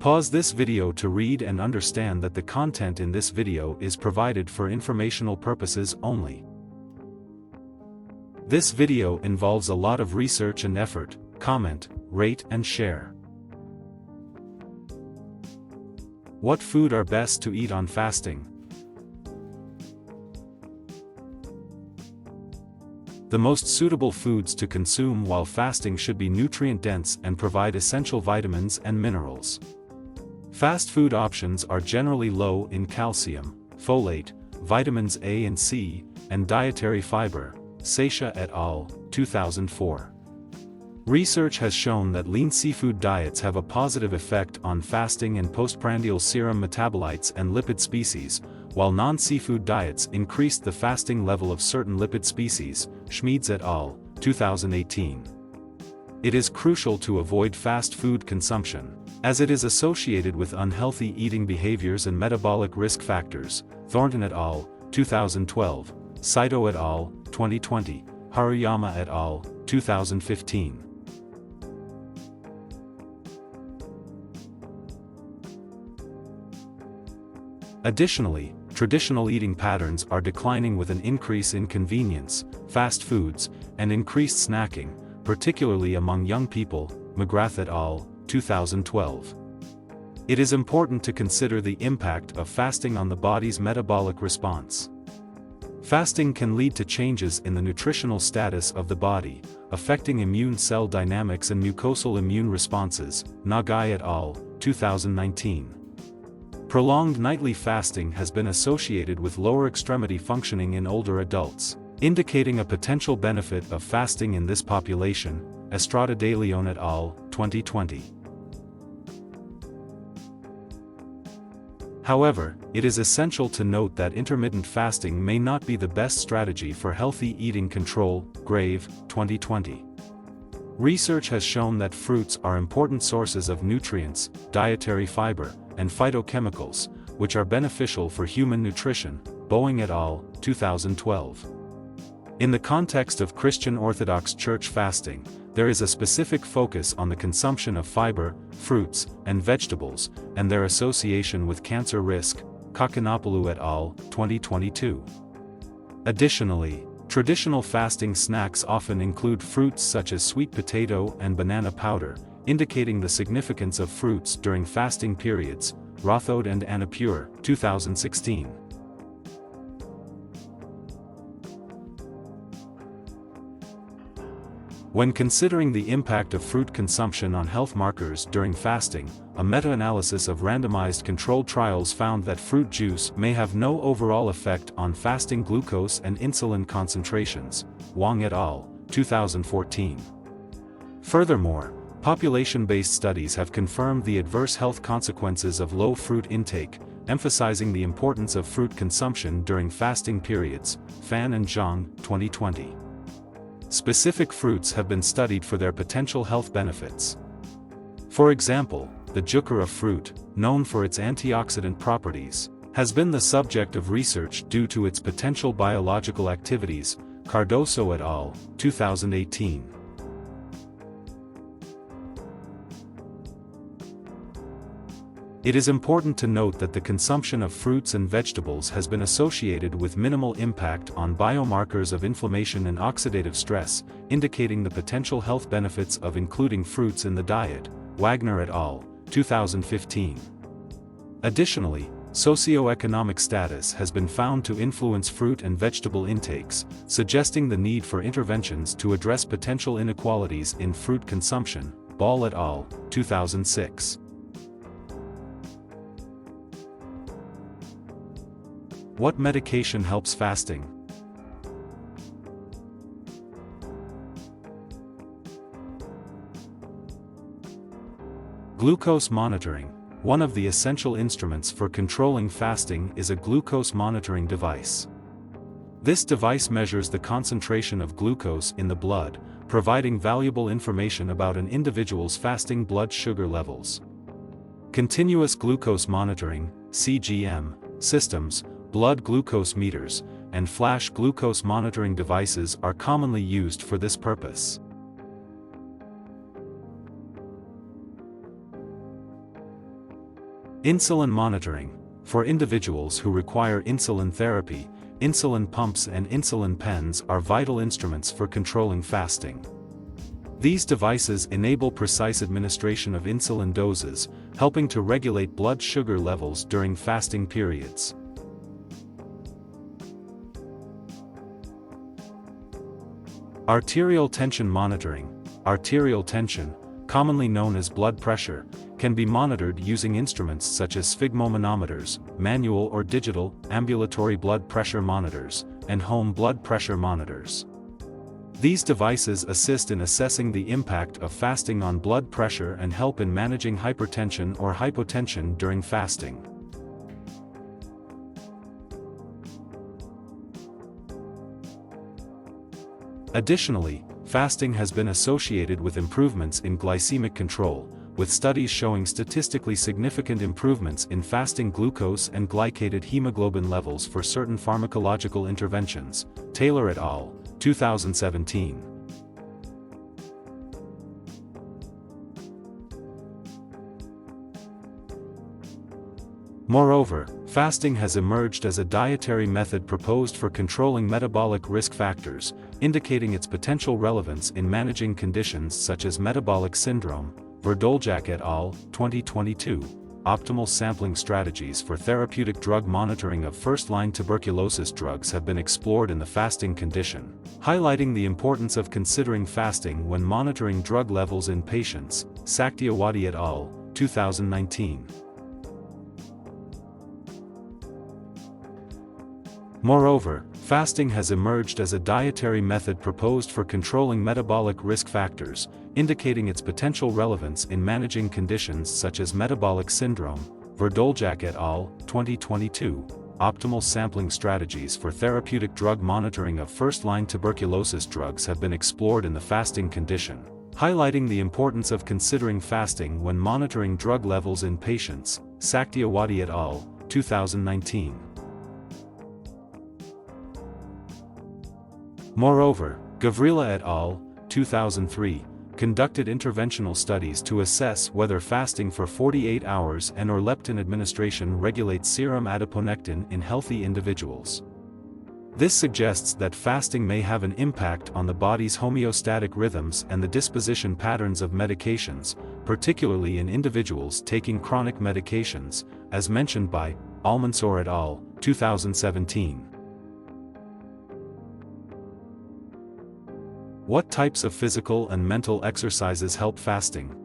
Pause this video to read and understand that the content in this video is provided for informational purposes only. This video involves a lot of research and effort. Comment, rate and share. What food are best to eat on fasting? The most suitable foods to consume while fasting should be nutrient-dense and provide essential vitamins and minerals. Fast food options are generally low in calcium, folate, vitamins A and C, and dietary fiber. Seisha et al., 2004. Research has shown that lean seafood diets have a positive effect on fasting and postprandial serum metabolites and lipid species, while non-seafood diets increased the fasting level of certain lipid species. Schmeeds et al., 2018. It is crucial to avoid fast food consumption, as it is associated with unhealthy eating behaviors and metabolic risk factors. Thornton et al., 2012, Saito et al., 2020, Haruyama et al., 2015. Additionally, traditional eating patterns are declining with an increase in convenience, fast foods, and increased snacking, particularly among young people. McGrath et al., 2012. It is important to consider the impact of fasting on the body's metabolic response. Fasting can lead to changes in the nutritional status of the body, affecting immune cell dynamics and mucosal immune responses. Nagai et al., 2019. Prolonged nightly fasting has been associated with lower extremity functioning in older adults, indicating a potential benefit of fasting in this population. Estrada de Leon et al., 2020. However, it is essential to note that intermittent fasting may not be the best strategy for healthy eating control. Grave, 2020. Research has shown that fruits are important sources of nutrients, dietary fiber, and phytochemicals, which are beneficial for human nutrition. Boeing et al., 2012. In the context of Christian Orthodox Church fasting, there is a specific focus on the consumption of fiber, fruits, and vegetables, and their association with cancer risk. Kakinopoulou et al., 2022. Additionally, traditional fasting snacks often include fruits such as sweet potato and banana powder, indicating the significance of fruits during fasting periods. Rothode and Annapure, 2016. When considering the impact of fruit consumption on health markers during fasting, a meta-analysis of randomized controlled trials found that fruit juice may have no overall effect on fasting glucose and insulin concentrations. Wang et al., 2014. Furthermore, population-based studies have confirmed the adverse health consequences of low fruit intake, emphasizing the importance of fruit consumption during fasting periods. Fan and Zhang, 2020. Specific fruits have been studied for their potential health benefits. For example, the Jukara fruit, known for its antioxidant properties, has been the subject of research due to its potential biological activities. Cardoso et al., 2018. It is important to note that the consumption of fruits and vegetables has been associated with minimal impact on biomarkers of inflammation and oxidative stress, indicating the potential health benefits of including fruits in the diet. Wagner et al., 2015. Additionally, socioeconomic status has been found to influence fruit and vegetable intakes, suggesting the need for interventions to address potential inequalities in fruit consumption. Ball et al., 2006. What medication helps fasting? Glucose monitoring. One of the essential instruments for controlling fasting is a glucose monitoring device. This device measures the concentration of glucose in the blood, providing valuable information about an individual's fasting blood sugar levels. Continuous glucose monitoring, CGM, systems, blood glucose meters, and flash glucose monitoring devices are commonly used for this purpose. Insulin monitoring. For individuals who require insulin therapy, insulin pumps and insulin pens are vital instruments for controlling fasting. These devices enable precise administration of insulin doses, helping to regulate blood sugar levels during fasting periods. Arterial tension monitoring. Arterial tension, commonly known as blood pressure, can be monitored using instruments such as sphygmomanometers, manual or digital, ambulatory blood pressure monitors, and home blood pressure monitors. These devices assist in assessing the impact of fasting on blood pressure and help in managing hypertension or hypotension during fasting. Additionally, fasting has been associated with improvements in glycemic control, with studies showing statistically significant improvements in fasting glucose and glycated hemoglobin levels for certain pharmacological interventions. Taylor et al., 2017. Moreover, fasting has emerged as a dietary method proposed for controlling metabolic risk factors, indicating its potential relevance in managing conditions such as metabolic syndrome. Verdoljak et al., 2022. Optimal sampling strategies for therapeutic drug monitoring of first-line tuberculosis drugs have been explored in the fasting condition, highlighting the importance of considering fasting when monitoring drug levels in patients. Saktiawati et al., 2019. Moreover, fasting has emerged as a dietary method proposed for controlling metabolic risk factors, indicating its potential relevance in managing conditions such as metabolic syndrome. Verdoljak et al., 2022. Optimal sampling strategies for therapeutic drug monitoring of first-line tuberculosis drugs have been explored in the fasting condition, highlighting the importance of considering fasting when monitoring drug levels in patients. Saktiawati et al., 2019. Moreover, Gavrila et al., 2003, conducted interventional studies to assess whether fasting for 48 hours and or leptin administration regulates serum adiponectin in healthy individuals. This suggests that fasting may have an impact on the body's homeostatic rhythms and the disposition patterns of medications, particularly in individuals taking chronic medications, as mentioned by Almansor et al., 2017. What types of physical and mental exercises help fasting?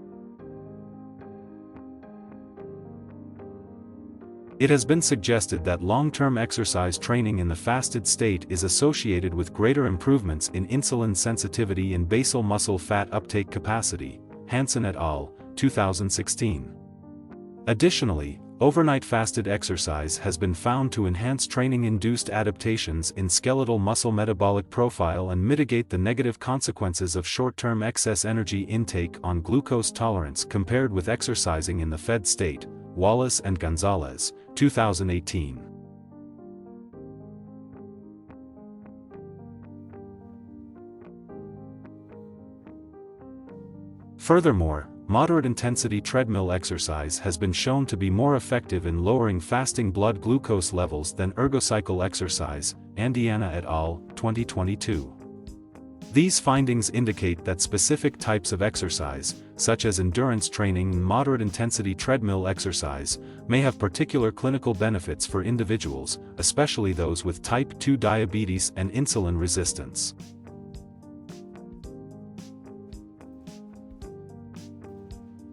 It has been suggested that long-term exercise training in the fasted state is associated with greater improvements in insulin sensitivity and basal muscle fat uptake capacity. Hansen et al., 2016. Additionally, overnight fasted exercise has been found to enhance training-induced adaptations in skeletal muscle metabolic profile and mitigate the negative consequences of short-term excess energy intake on glucose tolerance compared with exercising in the fed state. Wallace and Gonzalez, 2018. Furthermore, moderate-intensity treadmill exercise has been shown to be more effective in lowering fasting blood glucose levels than ergocycle exercise. Andiana et al., 2022. These findings indicate that specific types of exercise, such as endurance training and moderate-intensity treadmill exercise, may have particular clinical benefits for individuals, especially those with type 2 diabetes and insulin resistance.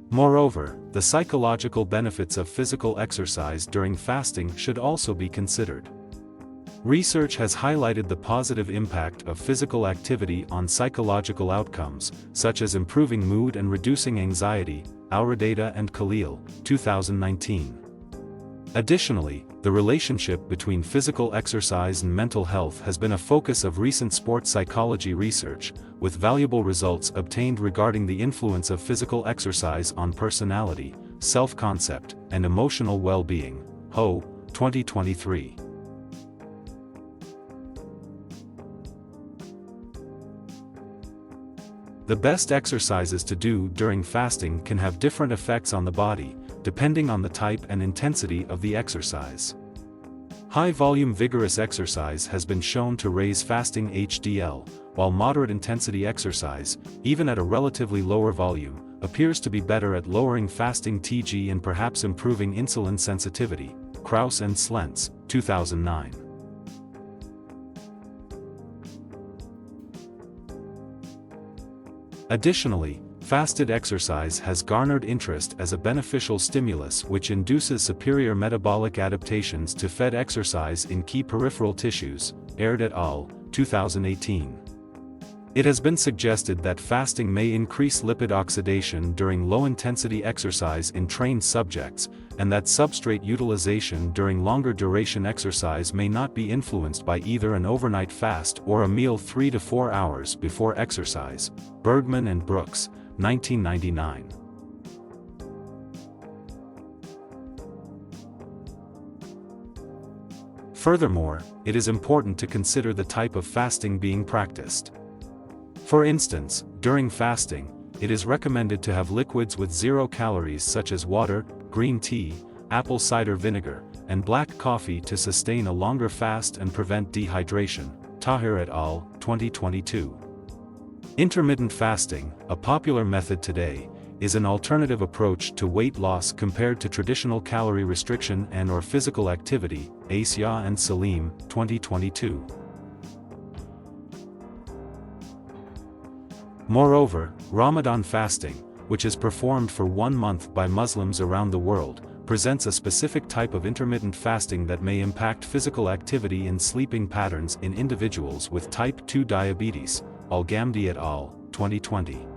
Moreover, the psychological benefits of physical exercise during fasting should also be considered. Research has highlighted the positive impact of physical activity on psychological outcomes, such as improving mood and reducing anxiety. Auradata and Khalil, 2019. Additionally, the relationship between physical exercise and mental health has been a focus of recent sports psychology research, with valuable results obtained regarding the influence of physical exercise on personality, self-concept, and emotional well-being. Ho, 2023. The best exercises to do during fasting can have different effects on the body, depending on the type and intensity of the exercise. High-volume vigorous exercise has been shown to raise fasting HDL, while moderate-intensity exercise, even at a relatively lower volume, appears to be better at lowering fasting TG and perhaps improving insulin sensitivity. Krause and Slentz, 2009. Additionally, fasted exercise has garnered interest as a beneficial stimulus which induces superior metabolic adaptations to fed exercise in key peripheral tissues. Aird et al., 2018. It has been suggested that fasting may increase lipid oxidation during low-intensity exercise in trained subjects, and that substrate utilization during longer duration exercise may not be influenced by either an overnight fast or a meal 3 to 4 hours before exercise. Bergman and Brooks, 1999. Furthermore, it is important to consider the type of fasting being practiced. For instance, during fasting, it is recommended to have liquids with 0 calories such as water, green tea, apple cider vinegar, and black coffee to sustain a longer fast and prevent dehydration. Tahir et al., 2022. Intermittent fasting, a popular method today, is an alternative approach to weight loss compared to traditional calorie restriction and/or physical activity. Asia and Salim, 2022. Moreover, Ramadan fasting, which is performed for 1 month by Muslims around the world, presents a specific type of intermittent fasting that may impact physical activity and sleeping patterns in individuals with type 2 diabetes. Al-Ghamdi et al., 2020.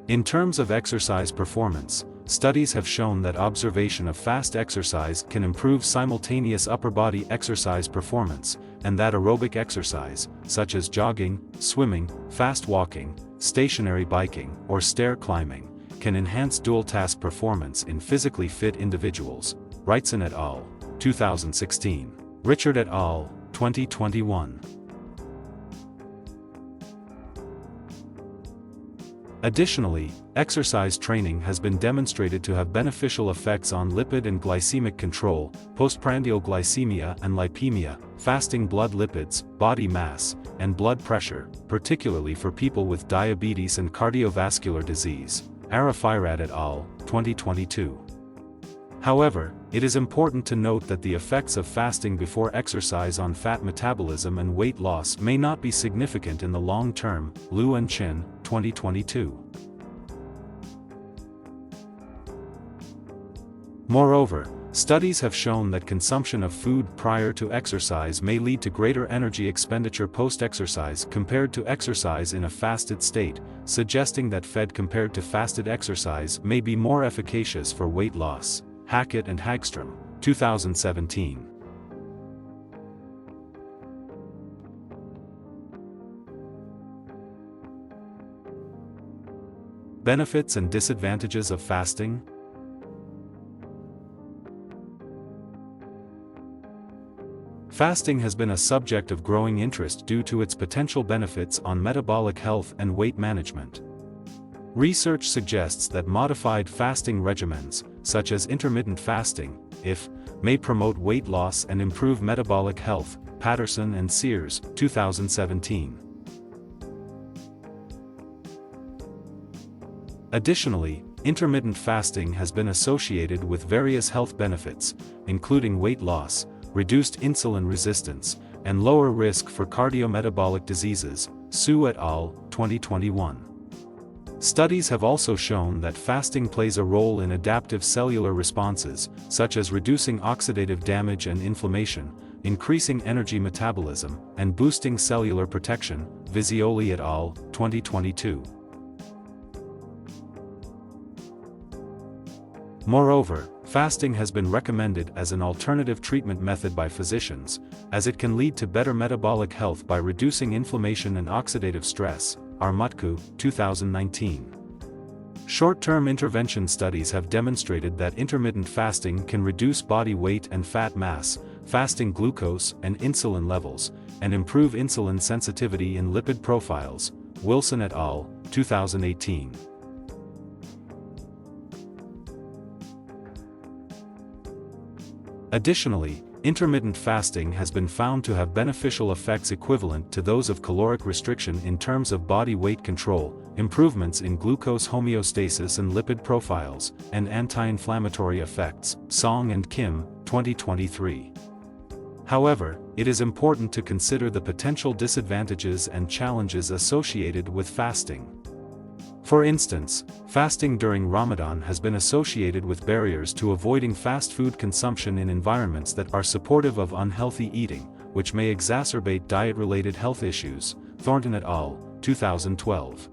In terms of exercise performance, studies have shown that observation of fast exercise can improve simultaneous upper body exercise performance, and that aerobic exercise, such as jogging, swimming, fast walking, stationary biking, or stair climbing, can enhance dual-task performance in physically fit individuals. Wrightson et al., 2016. Richard et al., 2021. Additionally, exercise training has been demonstrated to have beneficial effects on lipid and glycemic control, postprandial glycemia and lipemia, fasting blood lipids, body mass, and blood pressure, particularly for people with diabetes and cardiovascular disease. Arafairat et al., 2022. However, it is important to note that the effects of fasting before exercise on fat metabolism and weight loss may not be significant in the long term. Liu and Chin, 2022. Moreover, studies have shown that consumption of food prior to exercise may lead to greater energy expenditure post-exercise compared to exercise in a fasted state, suggesting that fed compared to fasted exercise may be more efficacious for weight loss. Hackett and Hagstrom, 2017. Benefits and disadvantages of fasting? Fasting has been a subject of growing interest due to its potential benefits on metabolic health and weight management. Research suggests that modified fasting regimens, such as intermittent fasting, may promote weight loss and improve metabolic health. Patterson and Sears, 2017. Additionally, intermittent fasting has been associated with various health benefits, including weight loss, reduced insulin resistance, and lower risk for cardiometabolic diseases. Su et al., 2021. Studies have also shown that fasting plays a role in adaptive cellular responses, such as reducing oxidative damage and inflammation, increasing energy metabolism, and boosting cellular protection. Visioli et al., 2022. Moreover, fasting has been recommended as an alternative treatment method by physicians, as it can lead to better metabolic health by reducing inflammation and oxidative stress. Armutku, 2019. Short-term intervention studies have demonstrated that intermittent fasting can reduce body weight and fat mass, fasting glucose and insulin levels, and improve insulin sensitivity in lipid profiles. Wilson et al., 2018. Additionally, intermittent fasting has been found to have beneficial effects equivalent to those of caloric restriction in terms of body weight control, improvements in glucose homeostasis and lipid profiles, and anti-inflammatory effects. Song and Kim, 2023. However, it is important to consider the potential disadvantages and challenges associated with fasting. For instance, fasting during Ramadan has been associated with barriers to avoiding fast food consumption in environments that are supportive of unhealthy eating, which may exacerbate diet-related health issues. Thornton et al., 2012.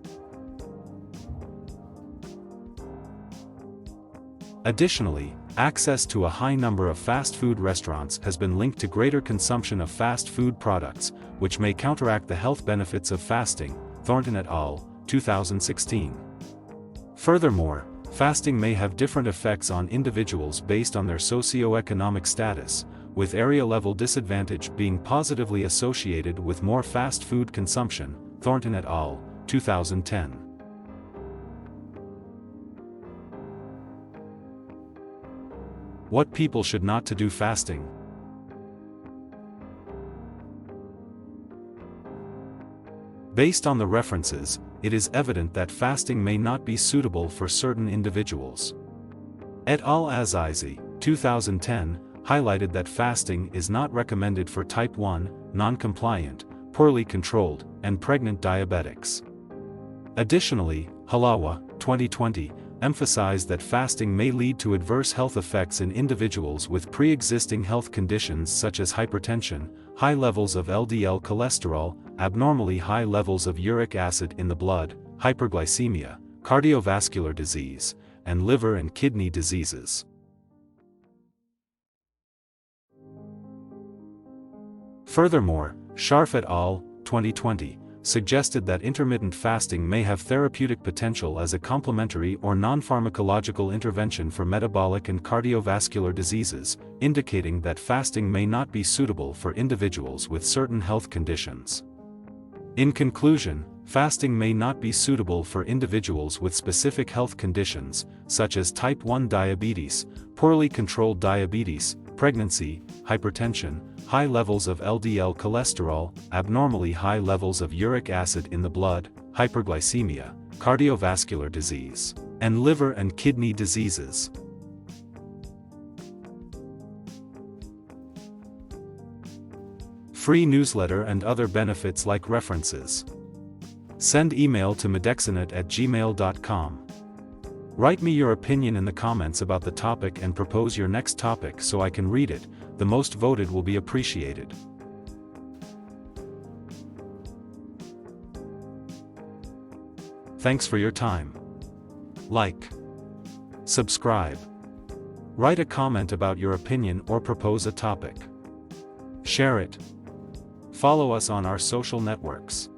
Additionally, access to a high number of fast food restaurants has been linked to greater consumption of fast food products, which may counteract the health benefits of fasting. Thornton et al., 2016. Furthermore, fasting may have different effects on individuals based on their socioeconomic status, with area-level disadvantage being positively associated with more fast food consumption. Thornton et al., 2010. What people should not to do fasting. Based on the references, it is evident that fasting may not be suitable for certain individuals. Et al. Azizi, 2010, highlighted that fasting is not recommended for type 1, non-compliant, poorly controlled, and pregnant diabetics. Additionally, Halawa, 2020, emphasized that fasting may lead to adverse health effects in individuals with pre-existing health conditions such as hypertension, high levels of LDL cholesterol, abnormally high levels of uric acid in the blood, hyperglycemia, cardiovascular disease, and liver and kidney diseases. Furthermore, Sharf et al., 2020, suggested that intermittent fasting may have therapeutic potential as a complementary or non-pharmacological intervention for metabolic and cardiovascular diseases, indicating that fasting may not be suitable for individuals with certain health conditions. In conclusion, fasting may not be suitable for individuals with specific health conditions, such as type 1 diabetes, poorly controlled diabetes, pregnancy, hypertension, high levels of LDL cholesterol, abnormally high levels of uric acid in the blood, hyperglycemia, cardiovascular disease, and liver and kidney diseases. Free newsletter and other benefits like references. Send email to medexinit@gmail.com. Write me your opinion in the comments about the topic and propose your next topic so I can read it. The most voted will be appreciated. Thanks for your time. Like, subscribe, write a comment about your opinion or propose a topic. Share it. Follow us on our social networks.